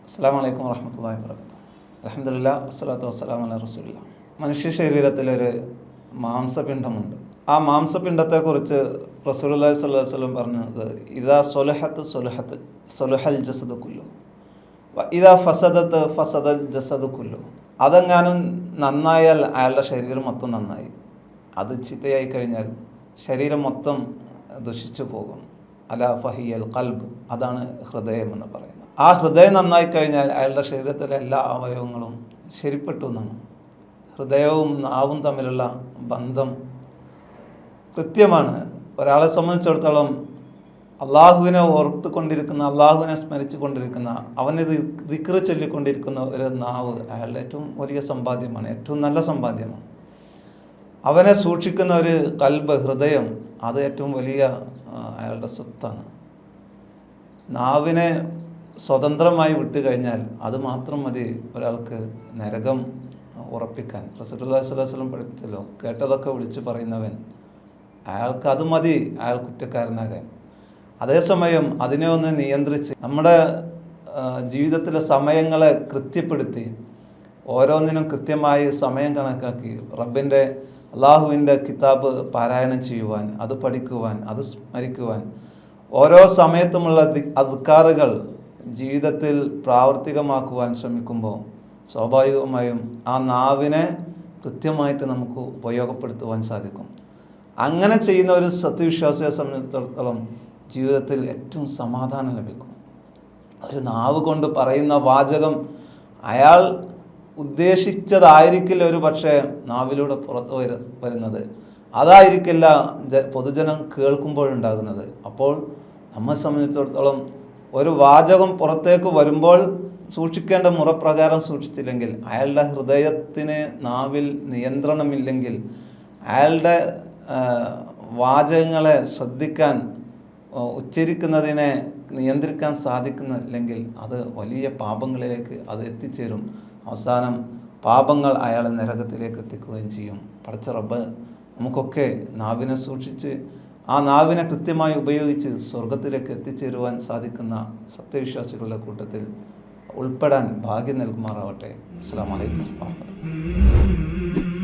അസ്സലാമു അലൈക്കും വറഹ്മത്തുള്ളാഹി വബറകാതുഹു. അൽഹംദുലില്ലാഹ് വസ്സലാത്തു വസ്സലാമു അലാ റസൂലില്ലാഹ്. മനുഷ്യ ശരീരത്തിലൊരു മാംസപിണ്ഡമുണ്ട്. ആ മാംസപിണ്ഡത്തെക്കുറിച്ച് റസൂലുള്ളാഹി സ്വല്ലല്ലാഹു അലൈഹി വസല്ലം പറഞ്ഞത് ഇദാ സ്വലഹത്ത് സ്വലഹത്ത് സ്വലഹൽ ജസദു കുല്ലു വ ഇദാ ഫസദത്ത് ഫസദൽ ജസദു കുല്ലു. അതെങ്ങാനും നന്നായാൽ അയാളുടെ ശരീരം മൊത്തം നന്നായി, അത് ചീത്തയായി കഴിഞ്ഞാൽ ശരീരം മൊത്തം ദുഷിച്ചു പോകും. അലാ ഫഹിയൽ ഖൽബ്, അതാണ് ഹൃദയം എന്ന് പറയുന്നത്. ആ ഹൃദയം നന്നായി കഴിഞ്ഞാൽ അയാളുടെ ശരീരത്തിലെ എല്ലാ അവയവങ്ങളും ശരിപ്പെട്ടു എന്നാണ്. ഹൃദയവും നാവും തമ്മിലുള്ള ബന്ധം കൃത്യമാണ്. ഒരാളെ സംബന്ധിച്ചിടത്തോളം അള്ളാഹുവിനെ ഓർത്തുകൊണ്ടിരിക്കുന്ന, അള്ളാഹുവിനെ സ്മരിച്ചു കൊണ്ടിരിക്കുന്ന, അവനെ ദിക്റ് ചൊല്ലിക്കൊണ്ടിരിക്കുന്ന ഒരു നാവ് അയാളുടെ ഏറ്റവും വലിയ സമ്പാദ്യമാണ്, ഏറ്റവും നല്ല സമ്പാദ്യമാണ്. അവനെ സൂക്ഷിക്കുന്ന ഒരു കൽബ്, ഹൃദയം, അത് ഏറ്റവും വലിയ അയാളുടെ സ്വത്താണ്. നാവിനെ സ്വതന്ത്രമായി വിട്ടു കഴിഞ്ഞാൽ അത് മാത്രം മതി ഒരാൾക്ക് നരകം ഉറപ്പിക്കാൻ. റസൂലുള്ളാഹി സ്വല്ലല്ലാഹു അലൈഹി വസല്ലം പഠിപ്പിച്ചല്ലോ, കേട്ടതൊക്കെ വിളിച്ചു പറയുന്നവൻ, അയാൾക്ക് അത് മതി അയാൾ കുറ്റക്കാരനാകാൻ. അതേസമയം അതിനെ ഒന്ന് നിയന്ത്രിച്ച് നമ്മുടെ ജീവിതത്തിലെ സമയങ്ങളെ കൃത്യപ്പെടുത്തി ഓരോന്നിനും കൃത്യമായി സമയം കണക്കാക്കി റബ്ബിൻ്റെ അള്ളാഹുവിൻ്റെ കിതാബ് പാരായണം ചെയ്യുവാൻ, അത് പഠിക്കുവാൻ, അത് സ്മരിക്കുവാൻ, ഓരോ സമയത്തുമുള്ള അദ്കാറുകൾ ജീവിതത്തിൽ പ്രാവർത്തികമാക്കുവാൻ ശ്രമിക്കുമ്പോൾ സ്വാഭാവികമായും ആ നാവിനെ കൃത്യമായിട്ട് നമുക്ക് ഉപയോഗപ്പെടുത്തുവാൻ സാധിക്കും. അങ്ങനെ ചെയ്യുന്ന ഒരു സത്യവിശ്വാസിയെ സംബന്ധിച്ചിടത്തോളം ജീവിതത്തിൽ ഏറ്റവും സമാധാനം ലഭിക്കും. ഒരു നാവ് കൊണ്ട് പറയുന്ന വാചകം അയാൾ ഉദ്ദേശിച്ചതായിരിക്കില്ല ഒരു പക്ഷേ നാവിലൂടെ പുറത്ത് വരുന്നത്, അതായിരിക്കില്ല പൊതുജനം കേൾക്കുമ്പോഴുണ്ടാകുന്നത്. അപ്പോൾ നമ്മെ സംബന്ധിച്ചിടത്തോളം ഒരു വാചകം പുറത്തേക്ക് വരുമ്പോൾ സൂക്ഷിക്കേണ്ട മുറപ്രകാരം സൂക്ഷിച്ചില്ലെങ്കിൽ, അയാളുടെ ഹൃദയത്തിന് നാവിൽ നിയന്ത്രണമില്ലെങ്കിൽ, അയാളുടെ വാചകങ്ങളെ ശ്രദ്ധിക്കാൻ, ഉച്ചരിക്കുന്നതിനെ നിയന്ത്രിക്കാൻ സാധിക്കുന്നില്ലെങ്കിൽ അത് വലിയ പാപങ്ങളിലേക്ക് അത് എത്തിച്ചേരും. അവസാനം പാപങ്ങൾ അയാളെ നരകത്തിലേക്ക് എത്തിക്കുകയും ചെയ്യും. പടച്ച റബ്ബ് നമുക്കൊക്കെ നാവിനെ സൂക്ഷിച്ച് ആ നാവിനെ കൃത്യമായി ഉപയോഗിച്ച് സ്വർഗത്തിലേക്ക് എത്തിച്ചേരുവാൻ സാധിക്കുന്ന സത്യവിശ്വാസികളുടെ കൂട്ടത്തിൽ ഉൾപ്പെടാൻ ഭാഗ്യം നൽകുമാറാവട്ടെ. അസ്സലാമു അലൈക്കും വറഹ്മത്തുള്ളാഹി.